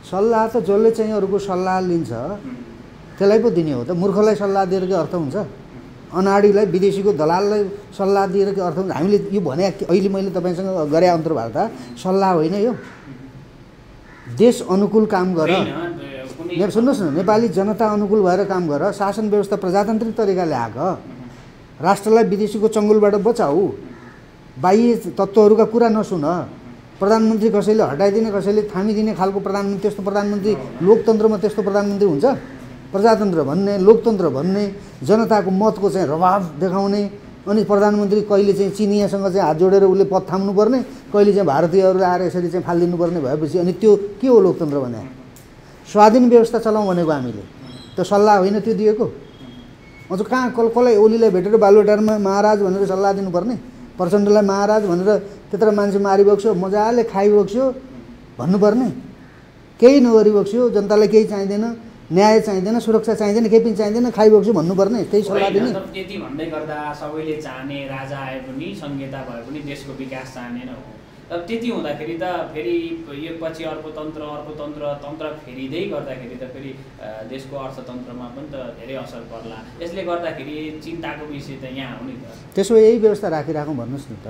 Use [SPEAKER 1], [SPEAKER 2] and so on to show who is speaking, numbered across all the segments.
[SPEAKER 1] सल्लाह त जसले चाहिँ अरूको सल्लाह लिन्छ त्यसलाई पो दिने हो त। मूर्खलाई सल्लाह दिएर के अर्थ हुन्छ? अनाडीलाई विदेशीको दलाललाई सल्लाह दिएर के अर्थ हुन्छ? हामीले यो भने अहिले मैले तपाईँसँग गरे अन्तर्वार्ता सल्लाह होइन यो। देश अनुकूल काम गर, सुन्नुहोस् न, नेपाली जनता अनुकूल भएर काम गर, शासन व्यवस्था प्रजातान्त्रिक तरिकाले आग, राष्ट्रलाई विदेशीको चङ्गुलबाट बचाऊ, बाह्य तत्त्वहरूका कुरा नसुन, प्रधानमन्त्री कसैले हटाइदिने कसैले थामिदिने खालको प्रधानमन्त्री, त्यस्तो प्रधानमन्त्री लोकतन्त्रमा त्यस्तो प्रधानमन्त्री हुन्छ? प्रजातन्त्र भन्ने, लोकतन्त्र भन्ने, जनताको मतको चाहिँ रभाव देखाउने, अनि प्रधानमन्त्री कहिले चाहिँ चिनियासँग चाहिँ हात जोडेर उसले पद थाम्नुपर्ने, कहिले चाहिँ भारतीयहरूले आएर यसरी चाहिँ फालिदिनुपर्ने भएपछि अनि त्यो के हो लोकतन्त्र भने? स्वाधीन व्यवस्था चलाउँ भनेको हामीले, त्यो सल्लाह होइन त्यो दिएको। अझ कहाँ कसलाई ओलीलाई भेटेर बालुवाटारमा महाराज भनेर सल्लाह दिनुपर्ने, प्रचण्डलाई महाराज भनेर त्यत्र मान्छे मारिबक्स्यो, मजाले खाइबक्स्यो भन्नुपर्ने? केही नगरिबक्स्यो, जनतालाई केही चाहिँदैन, न्याय चाहिँदैन, सुरक्षा चाहिँदैन, केही पनि चाहिँदैन, खाइबक्स्यो भन्नुपर्ने, त्यही सल्लाह दिने।
[SPEAKER 2] त्यति भन्दै गर्दा सबैले चाहने राजा आए पनि संहिता भए पनि देशको विकास चाहनेन हो। अब त्यति हुँदाखेरि त फेरि एकपछि अर्को तन्त्र फेरिँदै गर्दाखेरि त फेरि देशको अर्थतन्त्रमा पनि त धेरै असर पर्ला। यसले गर्दाखेरि चिन्ताको विषय त यहाँ हो नि त।
[SPEAKER 1] त्यसो भए यही व्यवस्था राखिराखौँ भन्नुहोस् न त।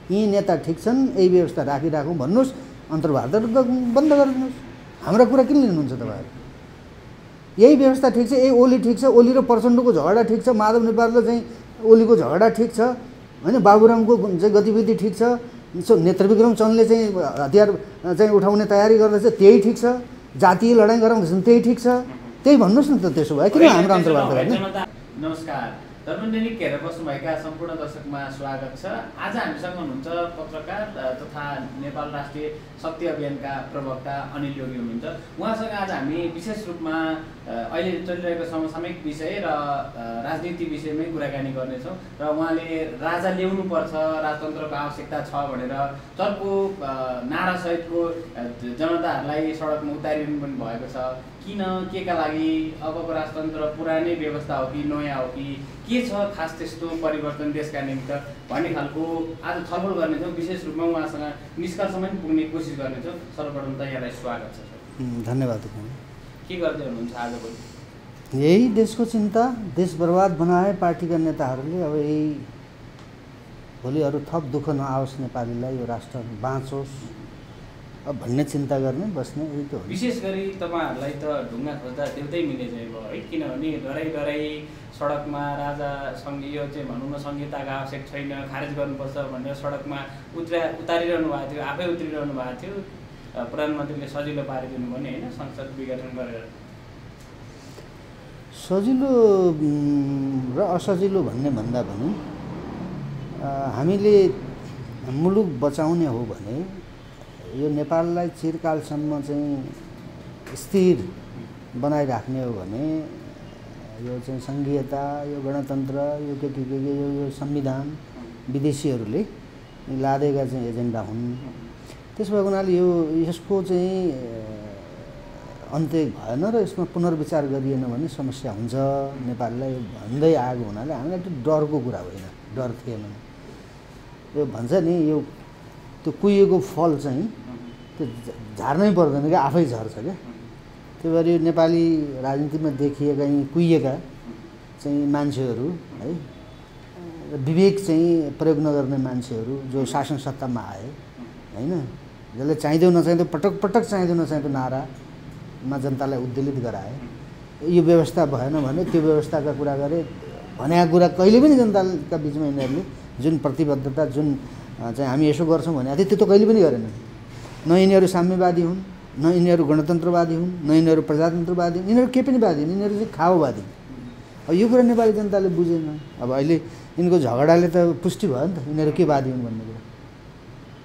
[SPEAKER 1] यी नेता ठिक छन्, यही व्यवस्था राखिराखौँ भन्नुहोस्, अन्तर्वार्ताहरू बन्द गरिदिनुहोस्। हाम्रा कुरा किन लिनुहुन्छ तपाईँहरू? यही व्यवस्था ठिक छ, यही ओली ठिक छ, ओली र प्रचण्डको झगडा ठिक छ, माधव नेपाल र चाहिँ ओलीको झगडा ठिक छ होइन, बाबुरामको चाहिँ गतिविधि ठिक छ, नेत्रविक्रम चन्दले चाहिँ हतियार चाहिँ उठाउने तयारी गर्दैछ त्यही ठिक छ, जातीय लडाइँ गराउँदैछन् त्यही ठिक छ, त्यही भन्नुहोस् न त। त्यसो भए किन हाम्रो अन्तर्वार्ता गर्ने?
[SPEAKER 2] नमस्कार, धर्मदैनिक हेरेर बस्नुभएका सम्पूर्ण दर्शकमा स्वागत छ। आज हामीसँग हुनुहुन्छ पत्रकार तथा नेपाल राष्ट्रिय शक्ति अभियानका प्रवक्ता अनिल योगी हुनुहुन्छ। उहाँसँग आज हामी विशेष रूपमा अहिले चलिरहेको समसामयिक विषय र राजनीति विषयमै कुराकानी गर्नेछौँ र उहाँले राजा ल्याउनुपर्छ, राजतन्त्रको आवश्यकता छ भनेर चर्को नारासहितको जनताहरूलाई सडकमा उतारिनु पनि भएको छ। किन, के का लागि, अबको राजतन्त्र पुरानै व्यवस्था हो कि नयाँ हो कि के छ खास त्यस्तो परिवर्तन देशका निमित्त भन्ने खालको आज छलफल गर्नेछौँ। विशेष रूपमा उहाँसँग निष्कर्षमा पनि पुग्ने कोसिस गर्नेछौँ। सर्वप्रथम त यहाँलाई स्वागत छ।
[SPEAKER 1] धन्यवाद।
[SPEAKER 2] के गर्दै हुनुहुन्छ आजभोलि?
[SPEAKER 1] यही देशको चिन्ता, देश बर्बाद बनाए पार्टीका नेताहरूले। अब यही भोलि अरू थप दुःख नआओस् नेपालीलाई, यो राष्ट्र बाँचोस् अब भन्ने चिन्ता गर्ने बस्ने यही त हो।
[SPEAKER 2] विशेष गरी तपाईँहरूलाई त ढुङ्गा खोज्दा देउतै मिले चाहिँ भयो है, किनभने डराइ सडकमा राजासँग यो चाहिँ भनौँ न संहिताको आवश्यक छैन, खारेज गर्नुपर्छ भनेर सडकमा उतारिरहनु भएको थियो, आफै उत्रिरहनु भएको थियो। प्रधानमन्त्रीले सजिलो पारिदिनु भने होइन, संसद विघटन गरेर।
[SPEAKER 1] सजिलो र असजिलो भन्ने भन्दा पनि हामीले मुलुक बचाउने हो भने, यो नेपाललाई चिरकालसम्म चाहिँ स्थिर बनाइराख्ने हो भने यो चाहिँ सङ्घीयता, यो गणतन्त्र, यो यो संविधान विदेशीहरूले लादेका चाहिँ एजेन्डा हुन्। त्यसो भएको हुनाले यसको चाहिँ अन्त्य भएन र यसमा पुनर्विचार गरिएन भने समस्या हुन्छ नेपाललाई भन्दै आएको हुनाले हामीलाई त्यो डरको कुरा होइन, डर थिएन। यो भन्छ नि, यो त्यो कुहिएको फल चाहिँ त्यो झार्नै पर्दैन क्या, आफै झर्छ क्या। त्यही भएर यो नेपाली राजनीतिमा देखिएका यी कुहिएका चाहिँ मान्छेहरू है, विवेक चाहिँ प्रयोग नगर्ने मान्छेहरू जो शासन सत्तामा आए होइन, जसले चाहिँदो नचाहिँदो पटक चाहिँदो नचाहिँदो नारामा जनतालाई उद्वेलित गराए। यो व्यवस्था भएन भने त्यो व्यवस्थाका कुरा गरे, भनेका कुरा कहिले पनि जनताका बिचमा यिनीहरूले जुन प्रतिबद्धता, जुन चाहिँ हामी यसो गर्छौँ भने त्यो त कहिले पनि गरेनन्। न यिनीहरू साम्यवादी हुन्, न यिनीहरू गणतन्त्रवादी हुन्, न यिनीहरू प्रजातन्त्रवादी हुन्, यिनीहरू के पनि वादी हुन्, यिनीहरू चाहिँ खाओवादी। अब यो कुरा नेपाली जनताले बुझेन। अब अहिले यिनको झगडाले त पुष्टि भयो नि त यिनीहरू के वादी हुन् भन्ने कुरा।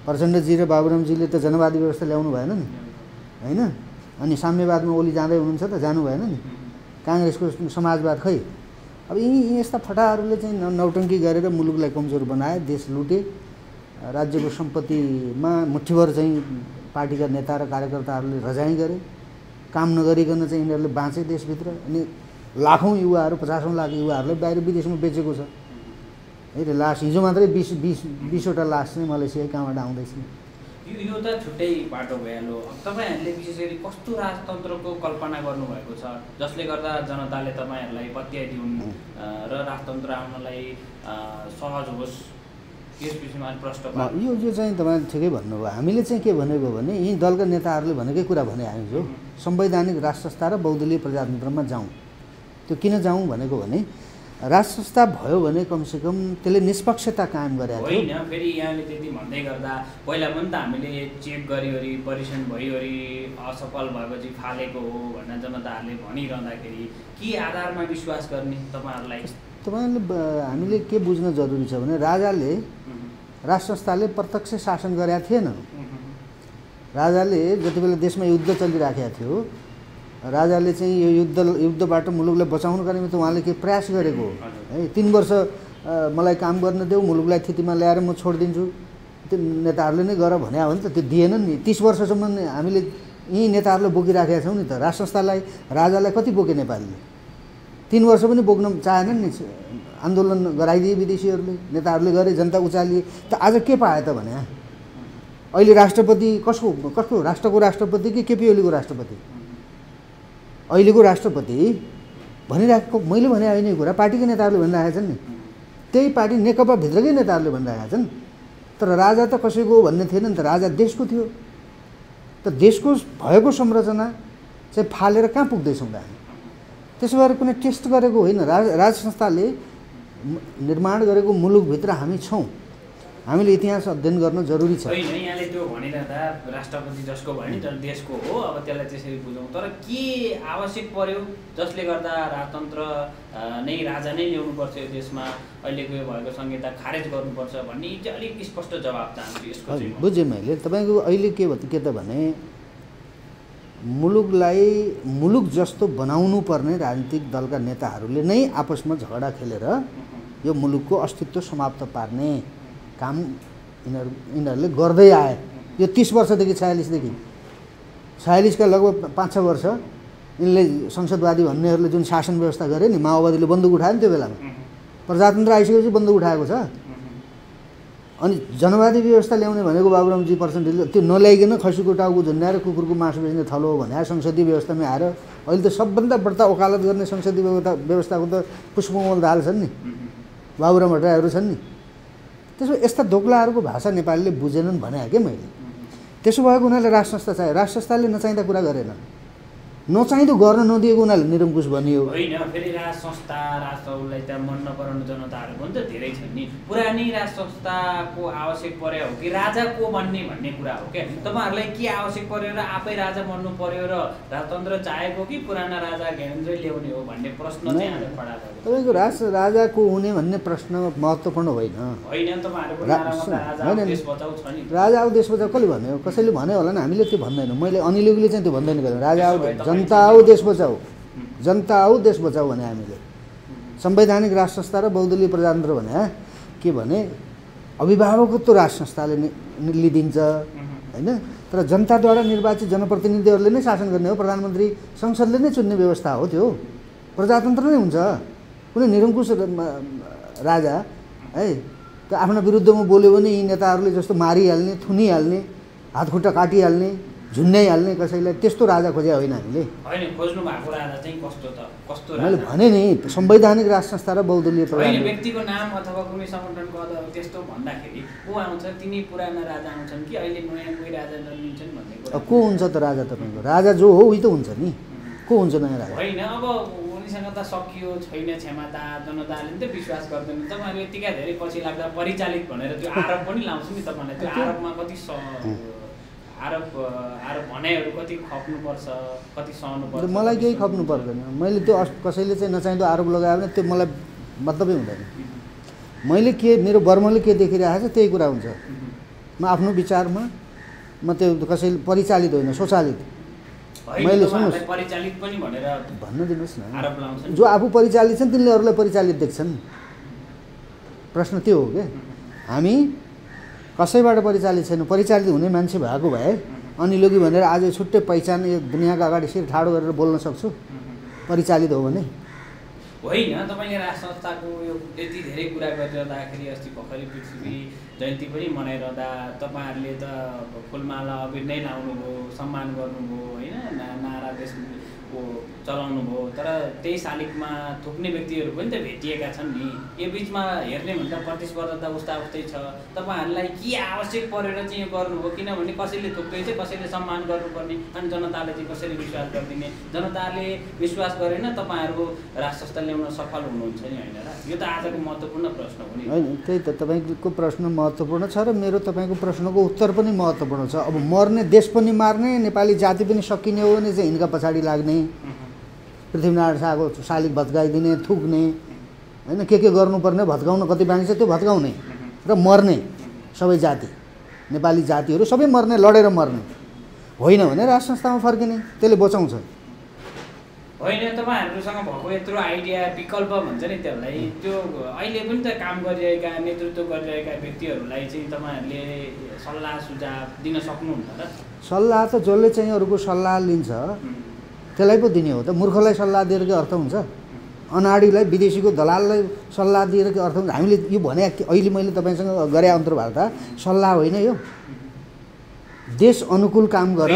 [SPEAKER 1] प्रचण्डजी र बाबुरामजीले त जनवादी व्यवस्था ल्याउनु भएन नि होइन, अनि साम्यवादमा ओली जाँदै हुनुहुन्छ त जानु भएन नि, काङ्ग्रेसको समाजवाद खै। अब यी यस्ता फटाहरूले चाहिँ नौटङ्की गरेर मुलुकलाई कमजोर बनाए, देश लुटे, राज्यको सम्पत्तिमा मुठ्ठीभर चाहिँ पार्टीका नेता र कार्यकर्ताहरूले रजाइ गरे, काम नगरिकन चाहिँ यिनीहरूले बाँचे देशभित्र। अनि लाखौँ युवाहरू, 50औं लाख युवाहरूलाई बाहिर विदेशमा बेचेको छ है। लास हिजो मात्रै 20वटा लास चाहिँ मलेसिया कहाँबाट आउँदैछ।
[SPEAKER 2] यो त छुट्टै बाटो भइहाल्यो। तपाईँहरूले विशेष गरी कस्तो राजतन्त्रको कल्पना गर्नुभएको छ जसले गर्दा जनताले तपाईँहरूलाई पत्याइदिउन् र राजतन्त्र आउनलाई सहज होस्, यस विषयमा प्रश्न
[SPEAKER 1] यो चाहिँ तपाईँले ठिकै भन्नुभयो। हामीले चाहिँ के भनेको भने यी दलका नेताहरूले भनेकै कुरा भने हामी जो संवैधानिक राज संस्था र बहुदलीय प्रजातन्त्रमा जाउँ। त्यो किन जाउँ भनेको भने राज संस्था भयो भने कमसेकम त्यसले निष्पक्षता कायम गरेको थियो।
[SPEAKER 2] होइन, फेरि यहाँले त्यति भन्दै गर्दा पहिला पनि त हामीले चेक गरिवरी परीक्षण भइवरी असफल भएपछि फालेको हो भनेर जनताहरूले भनिरहँदाखेरि के आधारमा विश्वास गर्ने तपाईँहरूलाई?
[SPEAKER 1] हामीले के बुझ्न जरुरी छ भने राजाले राज संस्थाले प्रत्यक्ष शासन गरेका थिएन। राजाले जति बेला देशमा युद्ध चलिराखेको थियो, राजाले चाहिँ यो युद्धबाट मुलुकलाई बचाउनका निम्ति उहाँले के प्रयास गरेको है। 3 वर्ष मलाई काम गर्न देऊ, मुलुकलाई स्थितिमा ल्याएर म छोडिदिन्छु, त्यो नेताहरूले नै गर भने हो नि त। त्यो दिएनन् नि। 30 वर्षसम्म हामीले यी नेताहरूले बोकिराखेका छौँ नि त। राज संस्थालाई राजालाई कति बोके नेपालले? 3 वर्ष पनि बोक्न चाहेनन् नि। आन्दोलन गराइदिए विदेशीहरूले, नेताहरूले गरे, जनता उचालिए। त आज के पाए त भने अहिले राष्ट्रपति कसको राष्ट्रको राष्ट्रपति कि केपी ओलीको राष्ट्रपति? अहिलेको राष्ट्रपति भनिरहेको मैले भने होइन यो कुरा, पार्टीकै नेताहरूले भनिरहेका छन् नि। त्यही पार्टी नेकपा भित्रकै नेताहरूले भनिरहेका छन्। तर राजा त कसैको भन्ने थिएन नि त, राजा देशको थियो। त देशको भएको संरचना चाहिँ फालेर कहाँ पुग्दैछौँ त हामी? त्यसो भएर कुनै टेस्ट गरेको होइन। राज संस्थाले निर्माण गरेको मुलुकभित्र हामी छौँ। हामीले इतिहास अध्ययन गर्न जरुरी छ।
[SPEAKER 2] होइन, यहाँले त्यो भनिरहँदा राष्ट्रपति जसको भयो नि तर देशको हो, अब त्यसलाई त्यसरी बुझौँ। तर के आवश्यक पर्यो जसले गर्दा राजतन्त्र नै राजा नै ल्याउनुपर्छ यो देशमा, अहिलेको यो भएको संहिता खारेज गर्नुपर्छ भन्ने चाहिँ अलिक स्पष्ट जवाब चाहन्छु यसको चाहिँ।
[SPEAKER 1] बुझेँ मैले। तपाईँको अहिले के त भने मुलुकलाई मुलुक जस्तो बनाउनु पर्ने राजनीतिक दलका नेताहरूले नै आपसमा झगडा खेलेर यो मुलुकको अस्तित्व समाप्त पार्ने काम यिनीहरूले गर्दै आए। यो 30 वर्षदेखि 46का लगभग 5-6 वर्ष यिनले संसदवादी भन्नेहरूले जुन शासन व्यवस्था गरे नि, माओवादीले बन्दुक उठायो नि त्यो बेलामा। प्रजातन्त्र आइसकेपछि बन्दुक उठाएको छ। अनि जनवादी व्यवस्था ल्याउने भनेको बाबुरामजी पर्सेन्टेजले त्यो नल्याइकन खसीको टाउको झुन्डाएर कुकुरको मासु बेच्ने थलो हो भने संसदीय व्यवस्थामै आएर अहिले त सबभन्दा बढ्ता वकालत गर्ने संसदीय व्यवस्थाको त पुष्पकमल दाहाल छन् नि, बाबुराम भट्टराईहरू छन् नि। त्यसो यस्ता दोक्लाहरूको भाषा नेपालीले बुझेनन् भने क्या मैले। त्यसो भएको उनीहरूले राज संस्था चाहियो। राज संस्थाले नचाहिँदा कुरा गरेन, नचाहिँदो गर्न नदिएको उनीहरूले निरङ्कुश भनियो।
[SPEAKER 2] होइन, फेरि राज संस्था राजलाई त मन नपराउने जनताहरू पनि त धेरै छन् नि। पुरानै राज संस्थाको आवश्यक पर्यो हो कि राजा को बन्ने भन्ने कुरा हो क्या? तपाईँहरूलाई के आवश्यक पर्यो र आफै राजा बन्नु पर्यो र राजतन्त्र चाहेको कि पुराना राजा ज्ञानेन्द्रै ल्याउने हो भन्ने प्रश्न चाहिँ आज खडा भयो।
[SPEAKER 1] तपाईँको राजा को हुने भन्ने प्रश्न महत्त्वपूर्ण होइन।
[SPEAKER 2] होइन, तपाईँहरूको राजा देश बचाउ छ नि।
[SPEAKER 1] राजा आऊ देश बचाउ कसले भन्यो? कसैले भन्यो होला नि, हामीले त्यो भन्दैनौँ। मैले अनिल योगीले चाहिँ त्यो भन्दैन। राजा आऊ, जनता आऊ देश बचाऊ, जनता आऊ देश बचाऊ भने हामीले। संवैधानिक राज संस्था र बहुदलीय प्रजातन्त्र भने के भने अभिभावकत्व राज संस्थाले लिदिन्छ होइन। तर जनताद्वारा निर्वाचित जनप्रतिनिधिहरूले नै शासन गर्ने हो। प्रधानमन्त्री संसदले नै चुन्ने व्यवस्था हो। त्यो प्रजातन्त्र नै हुन्छ। कुनै निरङ्कुश राजा है त्यो आफ्नो विरुद्धमा बोल्यो भने यी नेताहरूले जस्तो मारिहाल्ने, थुनिहाल्ने, हातखुट्टा काटिहाल्ने, झुन्ड्याइहाल्ने कसैलाई, त्यस्तो राजा खोजे होइन हामीले।
[SPEAKER 2] होइन, खोज्नु भएको राजा चाहिँ कस्तो त? कस्तो राजा?
[SPEAKER 1] मैले भने नि संवैधानिक राज संस्था र बहुदलीय
[SPEAKER 2] प्रजातन्त्र। व्यक्तिको नाम अथवा कुनै सङ्गठनको त्यस्तो भन्दाखेरि को आउँछ? तिनी पुराना राजा आउँछन् कि अहिले नयाँ कोही राजा जन्मिन्छन् भन्ने कुरा?
[SPEAKER 1] को हुन्छ त राजा? तपाईँको राजा जो हो उही त हुन्छ नि। को हुन्छ नयाँ राजा?
[SPEAKER 2] होइन, अब उनीसँग त सकियो छैन क्षमता, जनताले नि त विश्वास गर्दैन। तपाईँहरू यतिका धेरै पछि लाग्दा परिचालित भनेर त्यो आरोप पनि लाउँछ नि तपाईँलाई। त्यो आरोपमा कति आरोप भनाइहरू कति खप्नुपर्छ, कति सहनुपर्छ?
[SPEAKER 1] मलाई केही खप्नु पर्दैन। मैले त्यो कसैले चाहिँ नचाहिँदो आरोप लगायो भने त्यो मलाई मतलबै हुँदैन। मैले के मेरो वर्मले के देखिरहेको छ त्यही कुरा हुन्छ। म आफ्नो विचारमा म त्यो कसैले परिचालित होइन, स्वचालित। मैले सुन्नुहोस्,
[SPEAKER 2] परिचालित पनि भनेर
[SPEAKER 1] भन्न दिनुहोस् न।
[SPEAKER 2] आरोप लाउँछन्
[SPEAKER 1] जो आफू परिचालित छन् तिनले अरूलाई परिचालित देख्छन्। प्रश्न त्यो हो क्या। हामी कसैबाट परिचालित छैन। परिचालित हुने मान्छे भएको भए अनिल योगी भनेर आज छुट्टै पहिचान यो दुनियाँको अगाडि शिर ठाडो गरेर बोल्न सक्छु परिचालित हो भने।
[SPEAKER 2] होइन, तपाईँले राज संस्थाको यो यति धेरै कुरा गरिरहँदाखेरि अस्ति भर्खरै पृथ्वी जयन्ती पनि मनाइरहँदा तपाईँहरूले त फुलमाला अबिर नै लाउनुभयो, सम्मान गर्नुभयो होइन, नारा देशको चलाउनु भयो। तर त्यही शालिगमा थुक्ने व्यक्तिहरू पनि त भेटिएका छन् नि। यो बिचमा हेर्ने भन्दा प्रतिस्पर्धा उस्ता उस्तै छ। तपाईँहरूलाई के आवश्यक परेर चाहिँ यो गर्नुभयो? किनभने कसैले थुक्दैछ, कसैले सम्मान गर्नुपर्ने, अनि जनताले चाहिँ कसरी विश्वास गरिदिने? जनताले विश्वास गरेन तपाईँहरू राष्ट्र संस्था ल्याउन सफल हुनुहुन्छ नि होइन र? यो त आजको महत्त्वपूर्ण प्रश्न हो नि।
[SPEAKER 1] होइन, त्यही त तपाईँको प्रश्न महत्त्वपूर्ण छ र मेरो तपाईँको प्रश्नको उत्तर पनि महत्त्वपूर्ण छ। अब मर्ने देश पनि मार्ने, नेपाली जाति पनि सकिने हो भने चाहिँ हिनका पछाडि लाग्ने, पृथ्वीनारायण शाहको शालिग भत्काइदिने, थुक्ने होइन, के गर्नुपर्ने भत्काउन कति बाँकी छ त्यो भत्काउने र मर्ने सबै जाति, नेपाली जातिहरू सबै मर्ने, लडेर मर्ने होइन भने राष्ट्र संस्थामा फर्किने, त्यसले बचाउँछ।
[SPEAKER 2] होइन, तपाईँहरूसँग भएको यत्रो आइडिया विकल्प भन्छ नि त्यसलाई, त्यो अहिले पनि त काम गरिरहेका, नेतृत्व गरिरहेका व्यक्तिहरूलाई चाहिँ तपाईँहरूले सल्लाह सुझाव दिन सक्नुहुन्छ र?
[SPEAKER 1] सल्लाह त जसले चाहिँ अरूको सल्लाह लिन्छ त्यसलाई पो दिने हो त। मूर्खलाई सल्लाह दिएर के अर्थ हुन्छ? अनाडीलाई, विदेशीको दलाललाई सल्लाह दिएर के अर्थ हुन्छ? हामीले यो भने अहिले मैले तपाईँसँग गरे अन्तर्वार्ता सल्लाह होइन, यो देश अनुकूल काम गर।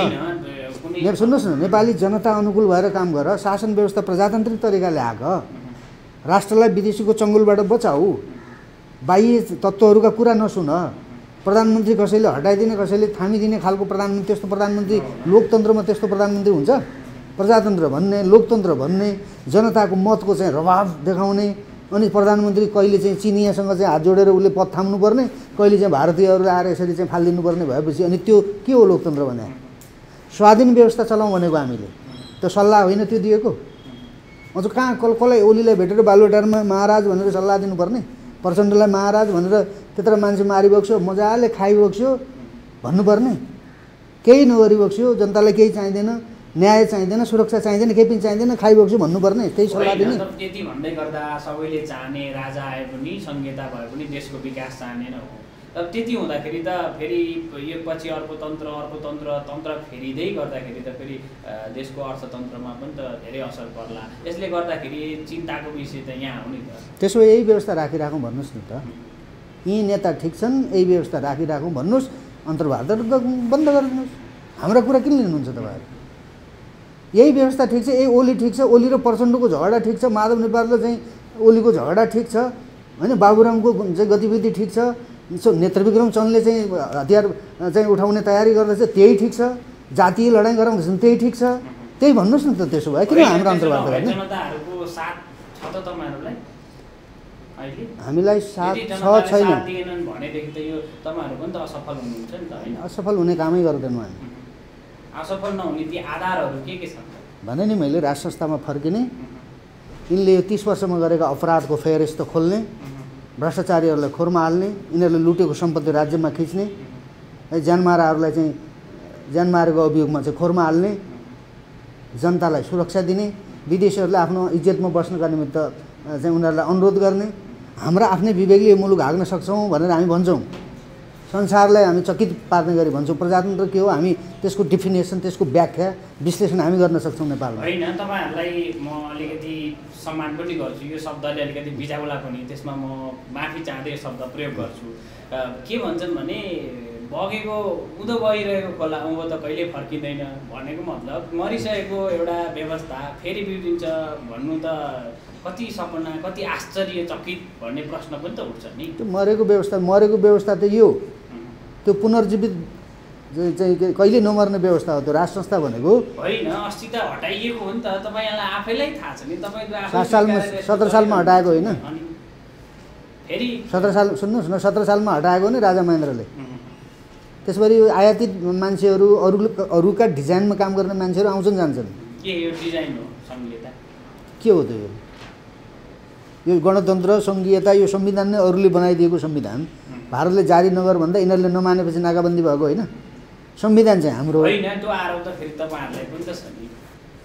[SPEAKER 1] सुन्नुहोस् न, नेपाली जनता अनुकूल भएर काम गर, शासन व्यवस्था प्रजातान्त्रिक तरिकाले आग, राष्ट्रलाई विदेशीको चङ्गुलबाट बचाऊ, बाह्य तत्त्वहरूका कुरा नसुन, प्रधानमन्त्री कसैले हटाइदिने कसैले थामिदिने खालको प्रधानमन्त्री, त्यस्तो प्रधानमन्त्री लोकतन्त्रमा त्यस्तो प्रधानमन्त्री हुन्छ? प्रजातन्त्र भन्ने, लोकतन्त्र भन्ने, जनताको मतको चाहिँ रभाव देखाउने, अनि प्रधानमन्त्री कहिले चाहिँ चिनियासँग चाहिँ हात जोडेर उसले पद थाम्नुपर्ने, कहिले चाहिँ भारतीयहरू आएर यसरी चाहिँ फालिदिनुपर्ने भएपछि अनि त्यो के हो लोकतन्त्र भने? स्वाधीन व्यवस्था चलाउँ भनेको हामीले, त्यो सल्लाह होइन त्यो दिएको। अझ कहाँ कसलाई ओलीलाई भेटेर बालुवाटारमा महाराज भनेर सल्लाह दिनुपर्ने, प्रचण्डलाई महाराज भनेर त्यत्र मान्छे मारिबक्स्यो, मजाले खाइबक्स्यो भन्नुपर्ने? केही नगरिबक्स्यो, जनतालाई केही चाहिँदैन, न्याय चाहिँदैन, सुरक्षा चाहिँदैन, केही पनि चाहिँदैन, खाइबक्स्यो भन्नुपर्ने, त्यही सल्लाह दिने।
[SPEAKER 2] त्यति भन्दै गर्दा सबैले चाहने राजा आए पनि, संहिता भए पनि देशको विकास चाहने न हो। अब त्यति हुँदाखेरि त फेरि यो पछि अर्को तन्त्र फेरिँदै गर्दाखेरि त फेरि देशको अर्थतन्त्रमा पनि त धेरै असर पर्ला। यसले गर्दाखेरि चिन्ताको विषय त यहाँ हो नि त।
[SPEAKER 1] त्यसो भए यही व्यवस्था राखिराखौँ भन्नुहोस् न त। यी नेता ठिक छन्, यही व्यवस्था राखिराखौँ भन्नुहोस्, अन्तर्वार्ता बन्द गरिदिनुहोस्। हाम्रा कुरा किन लिनुहुन्छ तपाईँहरू? यही व्यवस्था ठिक छ, यही ओली ठिक छ, ओली र प्रचण्डको झगडा ठिक छ, माधव नेपाल र चाहिँ ओलीको झगडा ठिक छ होइन, बाबुरामको चाहिँ गतिविधि ठिक छ, नेत्रविक्रम चन्दले चाहिँ हतियार चाहिँ उठाउने तयारी गर्दैछ त्यही ठिक छ, जातीय लडाइँ गराउँदैछन् त्यही ठिक छ, त्यही भन्नुहोस् न त। त्यसो भए किन हाम्रो अन्तर्वार्ता गर्ने? हामीलाई साथ छ छैन
[SPEAKER 2] भनेदेखि त यो तपाईँहरू पनि त असफल हुनुहुन्छ नि त होइन?
[SPEAKER 1] असफल हुने कामै गर्दैनौँ हामी।
[SPEAKER 2] असफल नहुने ती आधारहरू के छन्
[SPEAKER 1] भने नि मैले राष्ट्र संस्थामा फर्किने, यिनले यो 30 वर्षमा गरेका अपराधको फेरिस्त खोल्ने, भ्रष्टाचारीहरूलाई खोरमा हाल्ने, यिनीहरूले लुटेको सम्पत्ति राज्यमा खिच्ने, ज्यानमाराहरूलाई चाहिँ ज्यान मारेको अभियोगमा चाहिँ खोरमा हाल्ने, जनतालाई सुरक्षा दिने, विदेशीहरूले आफ्नो इज्जतमा बस्नका निमित्त चाहिँ उनीहरूलाई अनुरोध गर्ने, हाम्रा आफ्नै विवेकले यो मुलुक हाँक्न सक्छौँ भनेर हामी भन्छौँ, संसारलाई हामी चकित पार्ने गरी भन्छौँ। प्रजातन्त्र के हो, हामी त्यसको डिफिनेसन, त्यसको व्याख्या, विश्लेषण हामी गर्न सक्छौँ नेपालमा।
[SPEAKER 2] होइन, तपाईँहरूलाई म अलिकति सम्मान पनि गर्छु, यो शब्दले अलिकति बिजाउला पनि, त्यसमा म माफी चाहँदै यो शब्द प्रयोग गर्छु। के भन्छन् भने बगेको उँधो बगिरहेको खोला उँभो त कहिले फर्किँदैन भनेको मतलब मरिसकेको एउटा व्यवस्था फेरि बिग्रिन्छ भन्नु त कति सपना, कति आश्चर्यचकित भन्ने प्रश्न पनि त उठ्छ नि।
[SPEAKER 1] त्यो मरेको व्यवस्था त यो, त्यो पुनर्जीवित चाहिँ कहिले नमर्ने व्यवस्था हो त्यो राष्ट्र संस्था भनेको।
[SPEAKER 2] होइन, अस्ति त हटाइएको हो नि त, तपाईँलाई आफैलाई थाहा छ नि। तपाईँले
[SPEAKER 1] 17 सालमा हटाएको होइन,
[SPEAKER 2] फेरि
[SPEAKER 1] 17 साल सुन्नुहोस् न, 17 सालमा हटाएको नि राजा महेन्द्रले। त्यसरी आयातित मान्छेहरू, अरूका डिजाइनमा काम गर्ने मान्छेहरू आउँछन् जान्छन्।
[SPEAKER 2] के यो डिजाइन हो संहिता?
[SPEAKER 1] के हो त यो गणतन्त्र संघीयता? यो संविधान नै अरूले बनाइदिएको संविधान, भारतले जारी नगर भन्दा यिनीहरूले नमानेपछि नाकाबन्दी भएको होइन। संविधान चाहिँ हाम्रो
[SPEAKER 2] होइन, त्यो आरोप त फेरि तपाईँहरूलाई पनि त छ नि।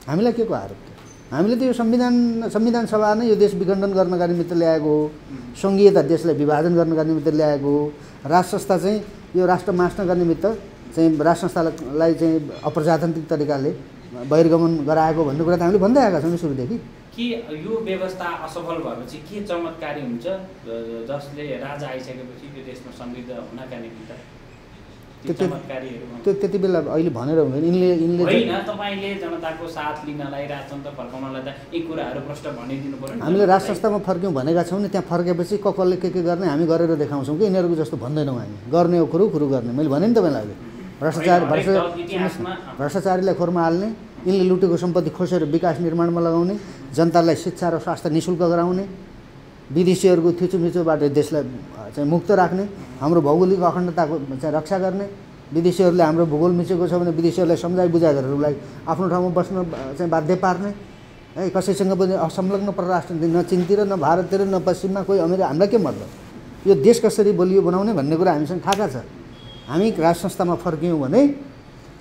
[SPEAKER 1] हामीलाई के को आरोप? हामीले त यो संविधान सभा नै यो देश विखण्डन गर्नका निमित्त ल्याएको हो, संघीयता देशलाई विभाजन गर्नका निमित्त ल्याएको हो, राष्ट्र संस्था चाहिँ यो राष्ट्र मास्नका निमित्त चाहिँ राष्ट्र संस्थालाई चाहिँ अप्रजातान्त्रिक तरिकाले बहिर्गमन गराएको भन्ने कुरा त हामीले भन्दै आएका छौँ सुरुदेखि।
[SPEAKER 2] के यो व्यवस्था असफल भएपछि के चमत्कारी हुन्छ जसले राजा आइसकेपछि यो देशमा समृद्ध हुनका निमित्त
[SPEAKER 1] त्यो त्यति बेला अहिले भनेर हुँदैन। यिनले
[SPEAKER 2] होइन, तपाईँले जनताको साथ लिनलाई राजतन्त्र फर्काउनलाई त यी कुराहरू प्रश्न भनिदिनु पर्यो।
[SPEAKER 1] हामीले राज संस्थामा फर्क्यौँ भनेका छौँ नि, त्यहाँ फर्केपछि कसले के गर्ने हामी गरेर देखाउँछौँ कि यिनीहरूको जस्तो भन्दैनौँ हामी। गर्ने हो खुरु गर्ने, मैले भने नि तपाईँलाई अहिले भ्रष्टाचारीलाई खोरमा हाल्ने, यिनले लुटेको सम्पत्ति खोसेर विकास निर्माणमा लगाउने, जनतालाई शिक्षा र स्वास्थ्य निःशुल्क गराउने, विदेशीहरूको थिचोमिचोबाट देशलाई चाहिँ मुक्त राख्ने, हाम्रो भौगोलिक अखण्डताको चाहिँ रक्षा गर्ने, विदेशीहरूले हाम्रो भूगोल मिचेको छ भने विदेशीहरूलाई सम्झाइ बुझाइ गरेर उसलाई आफ्नो ठाउँमा बस्न चाहिँ बाध्य पार्ने है। कसैसँग पनि असंलग्न परराष्ट्र न चीनतिर न भारततिर न पश्चिममा कोही अमेरिका, हामीलाई के मतलब? यो देश कसरी बलियो बनाउने भन्ने कुरा हामीसँग थाहा छ। हामी राज संस्थामा फर्क्यौँ भने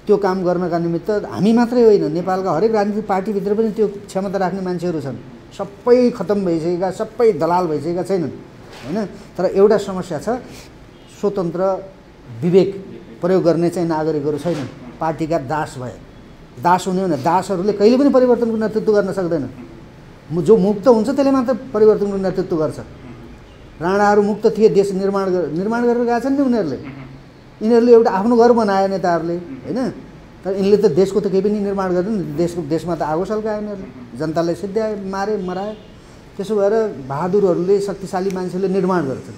[SPEAKER 1] त्यो काम गर्नका निमित्त हामी मात्रै होइन, नेपालका हरेक राजनीतिक पार्टीभित्र पनि त्यो क्षमता राख्ने मान्छेहरू छन्। सबै खतम भइसकेका, सबै दलाल भइसकेका छैनन् होइन। तर एउटा समस्या छ, स्वतन्त्र विवेक प्रयोग गर्ने चाहिँ नागरिकहरू छैनन्। पार्टीका दास भए, दास हुने भने दासहरूले कहिले पनि परिवर्तनको नेतृत्व गर्न सक्दैन। जो मुक्त हुन्छ त्यसले मात्र परिवर्तनको नेतृत्व गर्छ। राणाहरू मुक्त थिए, देश निर्माण गरेर गएका छन् नि उनीहरूले। यिनीहरूले एउटा आफ्नो घर बनाए नेताहरूले होइन। तर यिनले त देशको त केही पनि निर्माण गरेन। देशमा त आगो सल्काए यिनीहरूले, जनतालाई सिद्ध्याए, मारे मराए। त्यसो भएर बहादुरहरूले, शक्तिशाली मान्छेले निर्माण गर्छन्।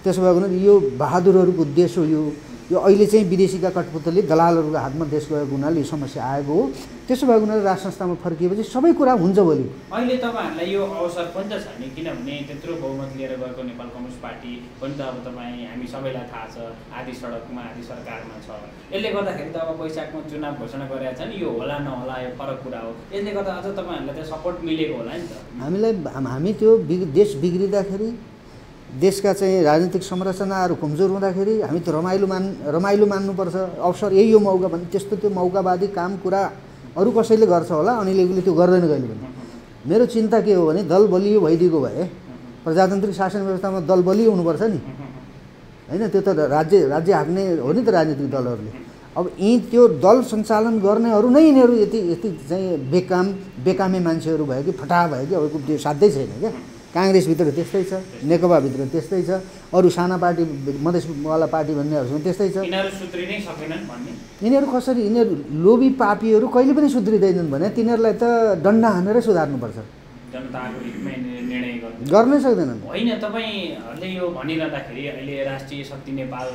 [SPEAKER 1] त्यसो भएको हुनाले यो बहादुरहरूको उद्देश्य हो। यो अहिले चाहिँ विदेशीका कठपुतली दलालहरूको हातमा देश गएको हुनाले यो समस्या आएको हो। त्यसो भएको हुनाले राज संस्थामा फर्किएपछि सबै कुरा हुन्छ भोलि।
[SPEAKER 2] अहिले तपाईँहरूलाई यो अवसर पनि त छ नि, किनभने त्यत्रो बहुमत लिएर गएको नेपाल कम्युनिस्ट पार्टी पनि त अब तपाईँ हामी सबैलाई थाहा छ आधी सडकमा आधी सरकारमा छ। यसले गर्दाखेरि त अब वैशाखमा चुनाव घोषणा गरेका छन्, यो होला नहोला यो फरक कुरा हो। यसले गर्दा अझ तपाईँहरूलाई त सपोर्ट मिलेको होला नि त।
[SPEAKER 1] हामी त्यो देश बिग्रिँदाखेरि, देशका चाहिँ राजनीतिक संरचनाहरू कमजोर हुँदाखेरि हामी त रमाइलो मान्नुपर्छ। अवसर यही हो, मौका भने त्यस्तो त्यो मौकावादी काम कुरा अरू कसैले गर्छ होला, अनिलेले त्यो गर्दैन कहिले पनि। मेरो चिन्ता के हो भने दल बलियो भइदिएको भए, प्रजातान्त्रिक शासन व्यवस्थामा दल बलियो हुनुपर्छ नि होइन। त्यो त राज्य हाँक्ने हो नि त राजनीतिक दलहरूले। अब त्यो दल सञ्चालन गर्नेहरू नै यिनीहरू यति चाहिँ बेकामे मान्छेहरू भयो कि फटा भयो कि अब त्यो साध्यै छैन क्या। काङ्ग्रेसभित्र त्यस्तै छ, नेकपाभित्र त्यस्तै छ, अरू साना पार्टी मधेसवाला पार्टी भन्नेहरूसँग त्यस्तै छ। यिनीहरू कसरी, यिनीहरू लोभी पापीहरू कहिले पनि सुध्रिँदैनन् भने तिनीहरूलाई त डन्डा हानेरै सुधार्नुपर्छ। गर्नै सक्दैनन्।
[SPEAKER 2] होइन, तपाईँहरूले यो भनिरहँदाखेरि अहिले राष्ट्रिय शक्ति नेपाल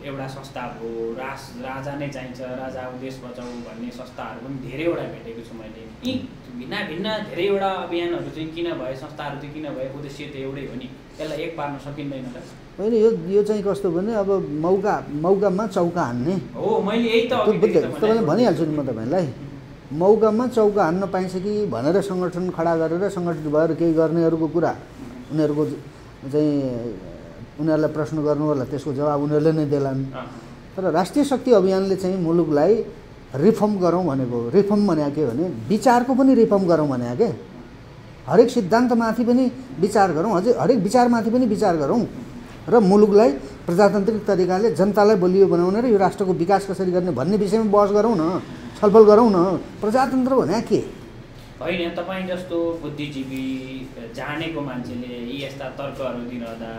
[SPEAKER 2] एउटा संस्था हो, राजा नै चाहिन्छ, राजा आऊ देश बचाऊ भन्ने संस्थाहरू पनि धेरैवटा भेटेको छु मैले। यी भिन्न धेरैवटा अभियानहरू चाहिँ किन भए, संस्थाहरू चाहिँ किन भए, उद्देश्य त एउटै हो नि, त्यसलाई एक पार्न सकिँदैन त?
[SPEAKER 1] होइन, यो चाहिँ कस्तो भने अब मौकामा चौका हान्ने
[SPEAKER 2] हो। मैले यही त
[SPEAKER 1] तपाईँलाई भनिहाल्छु नि म तपाईँलाई। मौकामा चौका हान्न पाइन्छ कि भनेर सङ्गठन खडा गरेर सङ्गठित भएर केही गर्नेहरूको कुरा उनीहरूको चाहिँ उनीहरूलाई प्रश्न गर्नु होला, त्यसको जवाब उनीहरूले नै देलान्। तर राष्ट्रिय शक्ति अभियानले चाहिँ मुलुकलाई रिफर्म गरौँ भनेको, रिफर्म भने के भने विचारको पनि रिफर्म गरौँ भने के, हरेक सिद्धान्तमाथि पनि विचार गरौँ, हरेक विचारमाथि पनि विचार गरौँ र मुलुकलाई प्रजातान्त्रिक तरिकाले जनतालाई बलियो बनाउने र यो राष्ट्रको विकास कसरी गर्ने भन्ने विषयमा बहस गरौँ न, छलफल गरौँ न। प्रजातन्त्र भने के
[SPEAKER 2] होइन, तपाईँ जस्तो बुद्धिजीवी जानेको मान्छेले यी यस्ता तर्कहरू दिइरहँदा,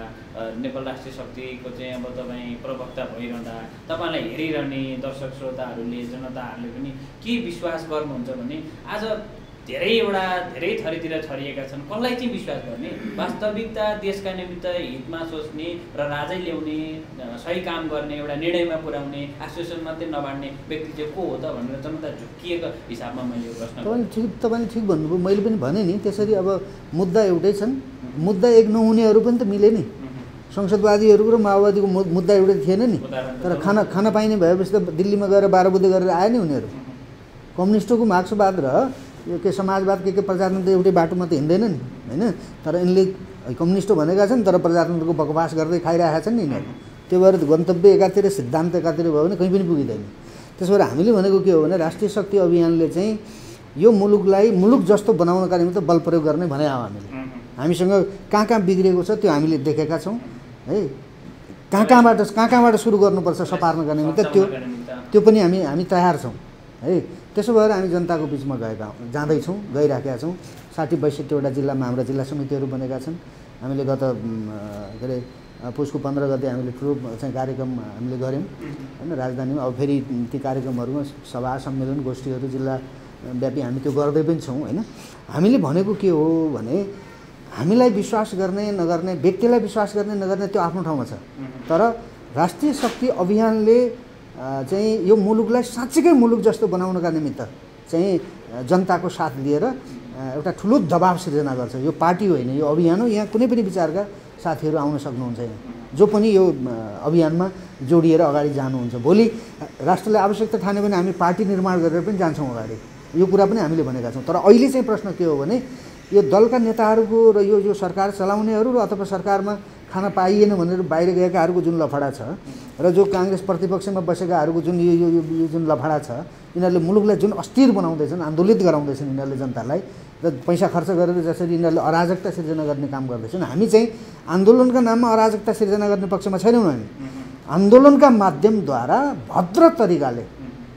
[SPEAKER 2] नेपाल राष्ट्रिय शक्तिको चाहिँ अब तपाईँ प्रवक्ता भइरहँदा तपाईँलाई हेरिरहने दर्शक श्रोताहरूले, जनताहरूले पनि के विश्वास गर्नुहुन्छ भने आज धेरै थरीतिर छरिएका छन्, कसलाई चाहिँ विश्वास गर्ने? वास्तविकता देशका निमित्त हितमा सोच्ने र राजै ल्याउने, सही काम गर्ने, एउटा निर्णयमा पुर्याउने, आश्वासन मात्रै नबाड्ने व्यक्ति चाहिँ को हो त भनेर जनता झुक्किएको हिसाबमा मैले यो प्रश्न।
[SPEAKER 1] तपाईँले ठिक भन्नुभयो, मैले पनि भने नि त्यसरी। अब मुद्दा एउटै छन्, मुद्दा एक नहुनेहरू पनि त मिले नि। संसदवादीहरूको र माओवादीको मुद्दा एउटै थिएन नि। तर खाना पाइने भएपछि त दिल्लीमा गएर 12 बुद्धे गरेर आए नि उनीहरू। कम्युनिस्टको मार्क्सवाद र यो के समाजवाद के प्रजातन्त्र एउटै बाटोमा त हिँड्दैन नि होइन। तर यिनले कम्युनिस्ट भनेका छन् तर प्रजातन्त्रको बकवास गर्दै खाइरहेका छन् नि यिनीहरू। त्यो भएर गन्तव्य एकातिर, सिद्धान्त एकातिर भयो भने कहीँ पनि पुगिँदैन। त्यसो भएर हामीले भनेको के हो भने राष्ट्रिय शक्ति अभियानले चाहिँ यो मुलुकलाई मुलुक जस्तो बनाउनका निमित्त बल प्रयोग गर्ने भने हो। हामीसँग कहाँ बिग्रेको छ त्यो हामीले देखेका छौँ है। कहाँबाट सुरु गर्नुपर्छ सपार्नका निमित्त त्यो पनि हामी तयार छौँ है। त्यसो भएर हामी जनताको बिचमा जाँदैछौँ, गइराखेका छौँ। 60-62वटा जिल्लामा हाम्रा जिल्ला समितिहरू बनेका छन्। हामीले गत के अरे पुसको 15 गते हामीले ठुलो चाहिँ कार्यक्रम हामीले गऱ्यौँ होइन राजधानीमा। अब फेरि ती कार्यक्रमहरूमा सभा सम्मेलन गोष्ठीहरू जिल्ला व्यापी हामी त्यो गर्दै पनि छौँ होइन। हामीले भनेको के हो भने हामीलाई विश्वास गर्ने नगर्ने, व्यक्तिलाई विश्वास गर्ने नगर्ने त्यो आफ्नो ठाउँमा छ, तर राष्ट्रिय शक्ति अभियानले चाहिँ यो मुलुकलाई साँच्चीकै मुलुक जस्तो बनाउनका निमित्त चाहिँ जनताको साथ लिएर एउटा ठुलो दबाव सिर्जना गर्छ। यो पार्टी होइन, यो अभियान हो। यहाँ कुनै पनि विचारका साथीहरू आउन सक्नुहुन्छ, यहाँ जो पनि यो अभियानमा जोडिएर अगाडि जानुहुन्छ। भोलि राष्ट्रले आवश्यकता ठान्यो भने हामी पार्टी निर्माण गरेर पनि जान्छौँ अगाडि, यो कुरा पनि हामीले भनेका छौँ। तर अहिले चाहिँ प्रश्न के हो भने यो दलका नेताहरूको र यो सरकार चलाउनेहरू र अथवा सरकारमा खान पाइएन भनेर बाहिर गएकाहरूको जुन लफडा छ र जो काङ्ग्रेस प्रतिपक्षमा बसेकाहरूको जुन यो जुन लफडा छ, यिनीहरूले मुलुकलाई जुन अस्थिर बनाउँदैछन्, आन्दोलित गराउँदैछन् यिनीहरूले जनतालाई, र पैसा खर्च गरेर जसरी यिनीहरूले अराजकता सिर्जना गर्ने काम गर्दैछन्। हामी चाहिँ आन्दोलनका नाममा अराजकता सिर्जना गर्ने पक्षमा छैनौँ। हामी आन्दोलनका माध्यमद्वारा भद्र तरिकाले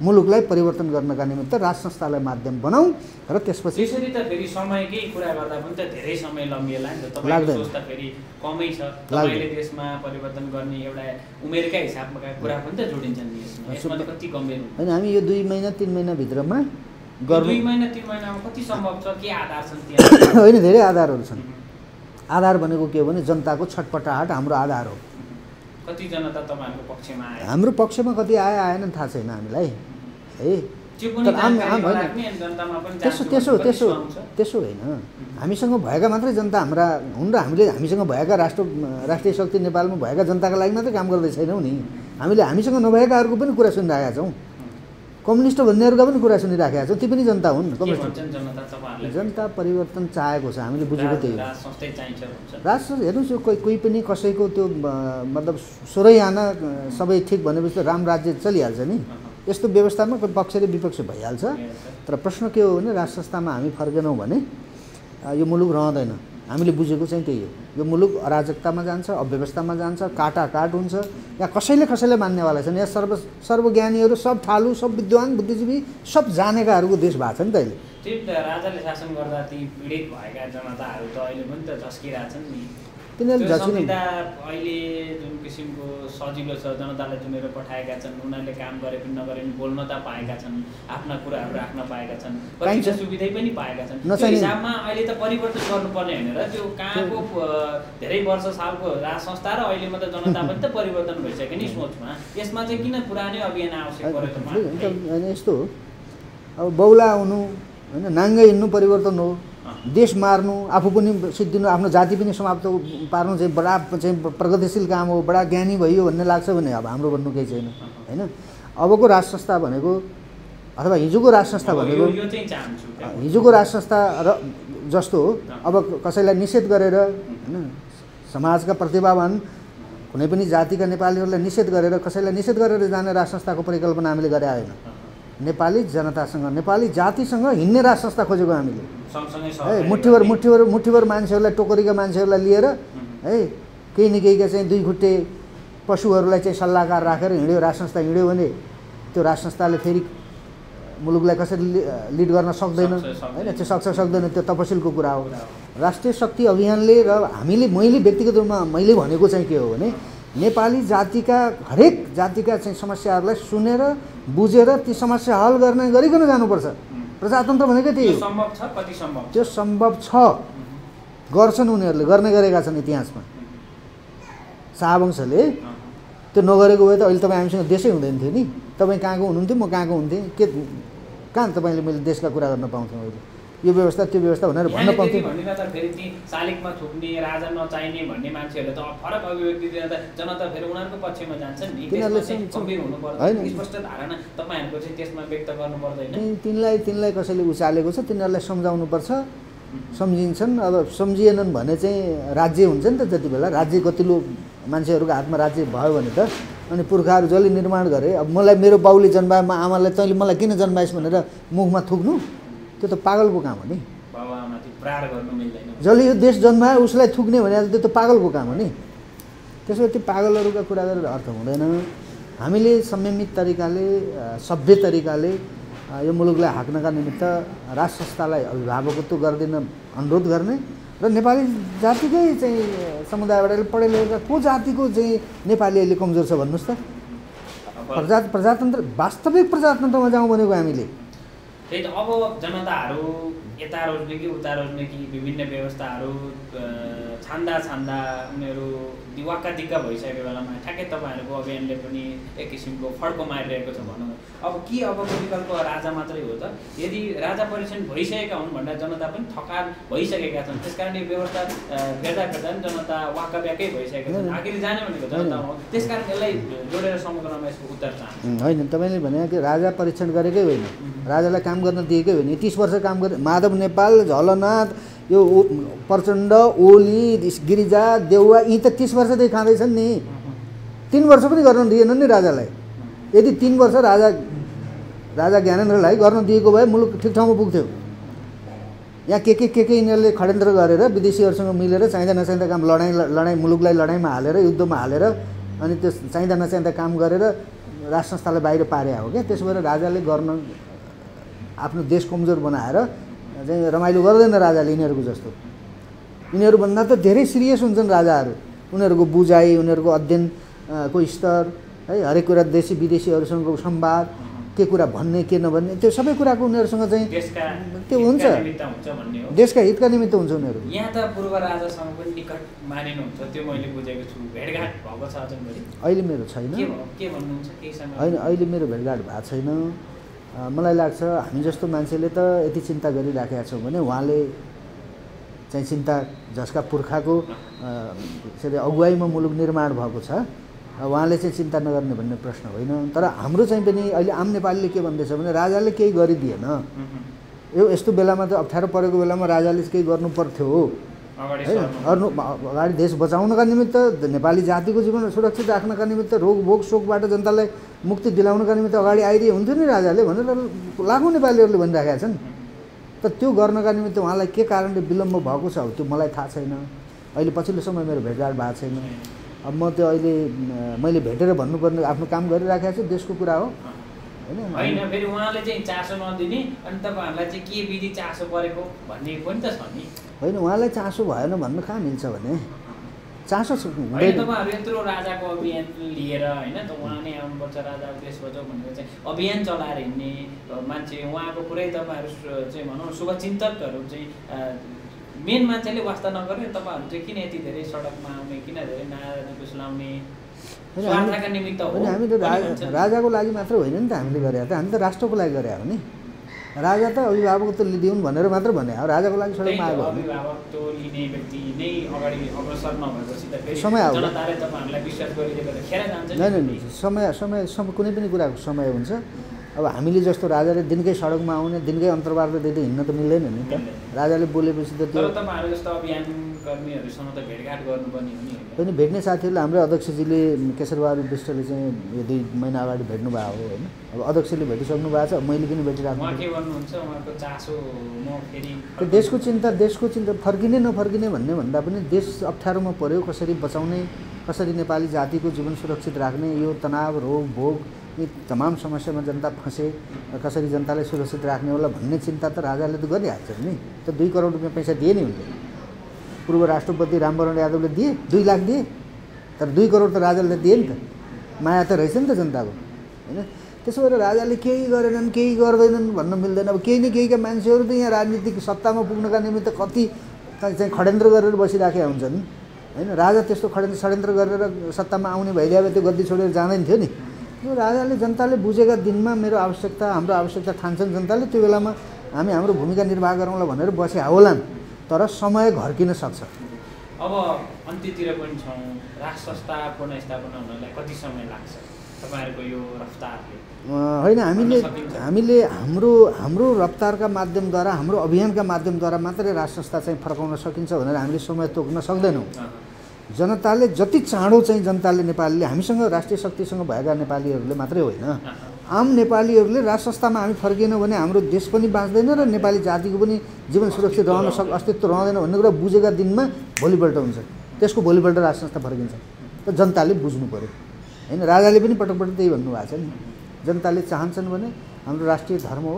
[SPEAKER 1] मुलुकलाई परिवर्तन गर्नका निमित्त राज संस्थालाई माध्यम बनाऊ र त्यसपछि
[SPEAKER 2] त्यसरी त फेरि समयकै कुरा गर्दा पनि त धेरै समय लम्बिएला नि त। तपाईँको सोच त फेरि कमै छ। तपाईँले देशमा परिवर्तन गर्ने एउटा उमेरका हिसाबमा कुरा पनि त जोडिन्छन् नि यसमा त कति गम्भीर
[SPEAKER 1] होइन। हामी यो 2 महिना 3 महिना भित्रमा
[SPEAKER 2] 2 महिना 3 महिनामा कति सम्भव छ, के आधार छन् त्यहाँ?
[SPEAKER 1] होइन, धेरै आधारहरू छन्। आधार भनेको के हो भने जनताको छटपटाहट हाम्रो आधार हो।
[SPEAKER 2] कति जनता तपाईँहरूको पक्षमा आए?
[SPEAKER 1] हाम्रो पक्षमा कति आए आएन थाहा छैन हामीलाई है। त्यसो होइन। हामीसँग भएका मात्रै जनता हाम्रा हुन् र हामीसँग भएका राष्ट्रिय शक्ति नेपालमा भएका जनताका लागि मात्रै काम गर्दै छैनौँ नि। हामीले हामीसँग नभएकाहरूको पनि कुरा सुनिरहेका छौँ। कम्युनिस्ट भन्नेहरूका पनि कुरा सुनिराखेका छौँ। ती पनि जनता हुन्। जनता परिवर्तन चाहेको छ, हामीले बुझेको त्यही हो। राष्ट्र हेर्नुहोस्, यो कोही पनि कसैको त्यो मतलब 16 आना सबै ठिक भनेपछि त राम राज्य चलिहाल्छ नि। यस्तो व्यवस्थामा कोही पक्ष र विपक्ष भइहाल्छ। तर प्रश्न के हो भने राज संस्थामा हामी फर्केनौँ भने यो मुलुक रहँदैन। हामीले बुझेको चाहिँ त्यही हो। यो मुलुक अराजकतामा जान्छ, अव्यवस्थामा जान्छ, काटाकाट हुन्छ। यहाँ कसैले मान्नेवाला छैन। यहाँ सर्वज्ञानीहरू, सब ठालु, सब विद्वान, बुद्धिजीवी, सब जानेकाहरूको देश भएको छ नि त अहिले।
[SPEAKER 2] राजाले शासन गर्दा ती पीडित भएका जनताहरू त अहिले पनि त झस्किरहेछन् नि।
[SPEAKER 1] तिनीहरू
[SPEAKER 2] अहिले जुन किसिमको सजिलो छ, जनतालाई चुनेर पठाएका छन्, उनीहरूले काम गरे पनि नगरे पनि बोल्न त पाएका छन्, आफ्ना कुराहरू राख्न पाएका छन्, कति सुविधै पनि पाएका छन्। त्यो हिसाबमा अहिले त परिवर्तन गर्नुपर्ने होइन र त्यो कहाँको धेरै वर्ष सालको राज संस्था र अहिलेमा त जनता पनि त परिवर्तन भइसक्यो नि सोचमा। यसमा चाहिँ किन पुरानै अभियान आवश्यक पऱ्यो त?
[SPEAKER 1] यस्तो हो, अब बौला आउनु होइन, नाङ्गै हिँड्नु परिवर्तन हो। देश मार्नु, आफू पनि सिद्धिनु, आफ्नो जाति पनि समाप्त पार्नु चाहिँ बडा चाहिँ प्रगतिशील काम हो, बडा ज्ञानी भइयो भन्ने लाग्छ भने अब हाम्रो भन्नु केही छैन होइन। अबको राज संस्था भनेको अथवा हिजोको राज संस्था भनेको हिजोको राज संस्था र जस्तो हो। अब कसैलाई निषेध गरेर होइन, समाजका प्रतिभावान कुनै पनि जातिका नेपालीहरूलाई निषेध गरेर, कसैलाई निषेध गरेर जाने राज संस्थाको परिकल्पना हामीले गरे आएन। नेपाली जनतासँग, नेपाली जातिसँग हिँड्ने राज संस्था खोजेको हामीले है। मुठीभर मान्छेहरूलाई, टोकरीका मान्छेहरूलाई लिएर है, केही न केहीका चाहिँ 2 खुट्टे पशुहरूलाई चाहिँ सल्लाहकार राखेर हिँड्यो राज संस्था हिँड्यो भने त्यो राज संस्थाले फेरि मुलुकलाई कसरी लिड गर्न सक्दैन होइन। त्यो सक्दैन, त्यो तपसिलको कुरा हो। राष्ट्रिय शक्ति अभियानले र मैले व्यक्तिगत रूपमा मैले भनेको चाहिँ के हो भने नेपाली जातिका हरेक जातिका चाहिँ समस्याहरूलाई सुनेर बुझेर ती समस्या हल गर्ने गरिकन जानुपर्छ। प्रजातन्त्र भनेको त्यही हो। त्यो सम्भव छ, गर्छन् उनीहरूले, गर्ने गरेका छन् इतिहासमा। शाहवंशले त्यो नगरेको भए त अहिले तपाईँ हामीसँग देशै हुँदैन थियो नि। तपाईँ कहाँको हुनुहुन्थ्यो, म कहाँको हुन्थेँ, कहाँ तपाईँले मैले देशका कुरा गर्न पाउँथेँ अहिले? यो व्यवस्था त्यो व्यवस्था भनेर भन्न पाउँथेँ।
[SPEAKER 2] शालिगमा थुक्ने, राजा नचाहिने भन्ने मान्छेहरूले त फरक अभिव्यक्ति दिँदा त जनता फेरि उनीहरूको पक्षमा जान्छन् नि। स्पष्ट धारणा तपाईँहरूको चाहिँ त्यसमा व्यक्त गर्नु पर्दैन।
[SPEAKER 1] तिनलाई कसैले उचालेको छ, तिनीहरूलाई सम्झाउनुपर्छ, सम्झिन्छन्। अब सम्झिएनन् भने चाहिँ राज्य हुन्छ नि त। जति बेला राज्य गतिलो मान्छेहरूको हातमा राज्य भयो भने त अनि पुर्खाहरू जसले निर्माण गरे, अब मलाई मेरो बाउले जन्माए, म आमालाई तैँले मलाई किन जन्माइस् भनेर मुखमा थुक्नु, त्यो त पागलको काम हो नि। जसले यो देश जन्मायो उसलाई थुक्ने भने त्यो त पागलको काम हो नि। त्यसो त्यो पागलहरूका कुरा गरेर अर्थ हुँदैन। हामीले संयमित तरिकाले, सभ्य तरिकाले यो मुलुकलाई हाँक्नका निमित्त राज संस्थालाई अभिभावकत्व गरिदिन अनुरोध गर्ने र नेपाली जातिकै चाहिँ समुदायबाट पढे लेखेका को जातिको चाहिँ नेपाली अहिले कमजोर छ भन्नुहोस् त। प्रजातन्त्र वास्तविक प्रजातन्त्रमा जाउँ भनेको हामीले।
[SPEAKER 2] त्यही त अब जनताहरू यता रोज्ने कि उता रोज्ने कि विभिन्न व्यवस्थाहरू छान्दा उनीहरू दिवाक्का दिक्का भइसकेको बेलामा ठ्याक्कै तपाईँहरूको अभियानले पनि एक किसिमको फड्को मारिरहेको छ भनौँ। अब के अबको विकल्प राजा मात्रै हो त? यदि राजा परीक्षण भइसकेका हुन् भन्दा जनता पनि थकान भइसकेका छन्, त्यसकारण यो व्यवस्था फेर्दा जनता वाक्का ब्याकै भइसकेका छन्। आखिर जाने भनेको जनता हो, त्यसकारण यसलाई जोडेर समग्रमा यसको उत्तर चाहन्छु।
[SPEAKER 1] होइन, तपाईँले भने कि राजा परीक्षण गरेकै होइन, राजालाई काम गर्न दिएकै होइन। 30 वर्ष काम गर्ने माधव नेपाल, झलनाथ, यो प्रचण्ड, ओली, गिरिजा, देउवा यी त 30 वर्षदेखि खाँदैछन् नि। 3 वर्ष पनि गर्न दिएनन् नि राजालाई। यदि 3 वर्ष राजा ज्ञानेन्द्रलाई गर्न दिएको भए मुलुक ठिक ठाउँमा पुग्थ्यो। यहाँ के यिनीहरूले षड्यन्त्र गरेर विदेशीहरूसँग मिलेर चाहिँदा नचाहिँदा काम लडाइँ मुलुकलाई लडाइँमा हालेर युद्धमा हालेर अनि त्यो चाहिँदा नचाहिँदा काम गरेर राज संस्थालाई बाहिर पारे हो क्या। त्यसो भएर राजाले गर्न आफ्नो देश कमजोर बनाएर चाहिँ रमाइलो गर्दैन राजाले यिनीहरूको जस्तो। यिनीहरूभन्दा त धेरै सिरियस हुन्छन् राजाहरू। उनीहरूको बुझाइ, उनीहरूको अध्ययनको स्तर है, हरेक कुरा देशी विदेशीहरूसँगको संवाद, के कुरा भन्ने के नभन्ने त्यो सबै कुराको उनीहरूसँग चाहिँ त्यो हुन्छ, देशका हितका निमित्त हुन्छ उनीहरू।
[SPEAKER 2] यहाँ त पूर्व राजासँग पनि निकट मानिनुहुन्छ, त्यो मैले बुझेको छु। भेटघाट भएको छ अझै?
[SPEAKER 1] अहिले मेरो छैन।
[SPEAKER 2] के भन्नुहुन्छ? केही समय
[SPEAKER 1] होइन, अहिले मेरो भेटघाट भएको छैन। मलाई लाग्छ हामी जस्तो मान्छेले त यति चिन्ता गरिराखेका छौँ भने उहाँले चाहिँ चिन्ता जसका पुर्खाको अगुवाईमा मुलुक निर्माण भएको छ उहाँले चाहिँ चिन्ता नगर्ने भन्ने प्रश्न होइन। तर हाम्रो चाहिँ पनि अहिले आम नेपालीले के भन्दैछ भने राजाले केही गरिदिएन, यो यस्तो बेलामा त अप्ठ्यारो परेको बेलामा राजाले केही गर्नु पर्थ्यो होइन। अगाडि देश बचाउनका निमित्त, नेपाली जातिको जीवन सुरक्षित राख्नका निमित्त, रोग भोग शोकबाट जनतालाई मुक्ति दिलाउनका निमित्त अगाडि आइदिए हुन्थ्यो नि राजाले भनेर लाखौँ नेपालीहरूले भनिराखेका छन्। त त्यो गर्नका निमित्त उहाँलाई के कारणले विलम्ब भएको छ त्यो मलाई थाहा छैन। अहिले पछिल्लो समय मेरो भेटघाट भएको छैन। अब म त्यो अहिले मैले भेटेर भन्नुपर्ने आफ्नो काम गरिराखेको छु, देशको कुरा हो
[SPEAKER 2] होइन। फेरि उहाँले चाहिँ चासो नदिने अनि तपाईँहरूलाई चाहिँ के विधि चासो परेको भन्ने पनि त छ नि।
[SPEAKER 1] होइन, उहाँलाई चासो भएन भन्नु कहाँ मिल्छ भने चासो
[SPEAKER 2] तपाईँहरू यत्रो राजाको अभियान लिएर होइन त उहाँ नै आउनुपर्छ, राजा देश बचाउ भनेर चाहिँ अभियान चलाएर हिँड्ने मान्छे उहाँको पुरै तपाईँहरू चाहिँ भनौँ शुभचिन्तकहरू चाहिँ मेन मान्छेले वास्ता नगरे तपाईँहरू चाहिँ किन यति धेरै सडकमा आउने, किन धेरै नारा जुलुस लाउने? स्वार्थका निमित्त हो।
[SPEAKER 1] हामी त राजाको लागि मात्र होइन नि त हामीले गरे त, हामी त राष्ट्रको लागि गरे हो नि। राजा त अभिभावकत्व लिदिउन् भनेर मात्र भने हो, राजाको लागि सडकमा आएको
[SPEAKER 2] अभिभावकत्व लिने व्यक्ति नै अगाडि अग्रसर नभएपछि त फेरि
[SPEAKER 1] समय आउँछ।
[SPEAKER 2] जनताले तपाईँहरूलाई विश्वास गरिदिएको त खेर जान्छ।
[SPEAKER 1] होइन, समय कुनै पनि कुराको समय हुन्छ। अब हामीले जस्तो राजाले दिनकै सडकमा आउने, दिनकै अन्तर्वार्ता दिँदै हिँड्न त मिल्दैन नि त। राजाले बोलेपछि त त्यो
[SPEAKER 2] तपाईँहरू जस्तो अभियान कर्मीहरूसँग त भेटघाट गर्नुपर्ने हो नि।
[SPEAKER 1] होइन, भेट्ने साथीहरूले हाम्रो अध्यक्षजीले केशरबहादुर विष्टले चाहिँ यो 2 महिना अगाडि भेट्नुभएको हो होइन। अब अध्यक्षले भेटिसक्नु भएको छ, मैले पनि भेटिरहेको छु।
[SPEAKER 2] के गर्नुहुन्छ उहाँको चासो? म फेरि
[SPEAKER 1] त्यो देशको चिन्ता फर्किने नफर्किने भन्ने भन्दा पनि देश अप्ठ्यारोमा पर्यो, कसरी बचाउने, कसरी नेपाली जातिको जीवन सुरक्षित राख्ने, यो तनाव, रोग भोग यी तमाम समस्यामा जनता फँसे, कसरी जनतालाई सुरक्षित राख्ने होला भन्ने चिन्ता त राजाले त गरिहाल्छ नि। त 2 करोड रुपियाँ पैसा दिए नि उनले। पूर्व राष्ट्रपति रामवरण यादवले दिए, 2 लाख दिए, तर 2 करोड त राजाले दिए नि त। माया त रहेछ नि त जनताको होइन। त्यसो भएर राजाले केही गरेनन्, केही गर्दैनन् भन्न मिल्दैन। अब केही न केहीका मान्छेहरू त यहाँ राजनीतिक सत्तामा पुग्नका निमित्त कति चाहिँ षड्यन्त्र गरेर बसिराखेका हुन्छन् होइन। राजा त्यस्तो षड्यन्त्र गरेर सत्तामा आउने भइदिए भए त्यो गद्दी छोडेर जाँदैन थियो नि। यो राजाले जनताले बुझेका दिनमा मेरो आवश्यकता, हाम्रो आवश्यकता ठान्छन् जनताले, त्यो बेलामा हामी हाम्रो भूमिका निर्वाह गरौँला भनेर बसे होलान्। तर समय घर्किन सक्छ।
[SPEAKER 2] अब अन्त्यतिर पनि छौँ, राज संस्था पुनर्स्थापना हुनलाई कति समय लाग्छ तपाईँहरूको यो रफ्तारले?
[SPEAKER 1] होइन, हामीले हाम्रो रफ्तारका माध्यमद्वारा, हाम्रो अभियानका माध्यमद्वारा मात्रै राज संस्था चाहिँ फर्काउन सकिन्छ भनेर हामीले समय तोक्न सक्दैनौँ। जनताले जति चाँडो चाहिँ जनताले नेपालीले हामीसँग राष्ट्रिय शक्तिसँग भएका नेपालीहरूले मात्रै होइन, आम नेपालीहरूले राज संस्थामा हामी फर्किएनौँ भने हाम्रो देश पनि बाँच्दैन र नेपाली जातिको पनि जीवन सुरक्षित रहन अस्तित्व रहँदैन भन्ने कुरा बुझेका दिनमा भोलिपल्ट हुन्छ। त्यसको भोलिपल्ट राज संस्था फर्किन्छ। त जनताले बुझ्नु पऱ्यो होइन। राजाले पनि पटक पटक त्यही भन्नुभएको छ नि। जनताले चाहन्छन् भने हाम्रो राष्ट्रिय धर्म हो,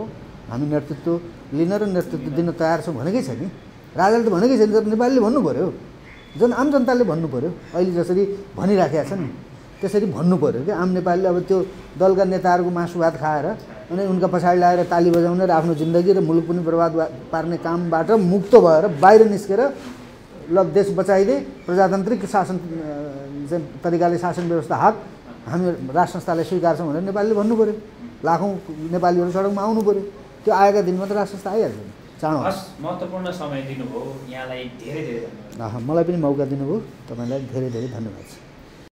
[SPEAKER 1] हामी नेतृत्व लिन र नेतृत्व दिन तयार छौँ भनेकै छ नि। राजाले त भनेकै छैन, तर नेपालीले भन्नु पऱ्यो, आम जनताले भन्नु पऱ्यो। अहिले जसरी भनिराखेका छन् त्यसरी भन्नु पऱ्यो कि आम नेपालीले अब त्यो दलका नेताहरूको मासु भात खाएर अनि उनका पछाडि लागेर ताली बजाउने र आफ्नो जिन्दगी र मुलुक पनि बर्बाद पार्ने कामबाट मुक्त भएर बाहिर निस्केर ल देश बचाइदे, प्रजातान्त्रिक शासन तरिकाले शासन व्यवस्था हात हामी राष्ट्र संस्थालाई स्वीकार्छौँ भनेर नेपालीले भन्नु पऱ्यो। लाखौँ नेपालीहरू सडकमा आउनु पऱ्यो। त्यो आएका दिनमा त राष्ट्र संस्था आइहाल्छ नि। चाँडो
[SPEAKER 2] महत्त्वपूर्ण समय दिनुभयो, यहाँलाई धेरै धेरै धन्यवाद।
[SPEAKER 1] मलाई पनि मौका दिनुभयो, तपाईँलाई धेरै धेरै धन्यवाद छ।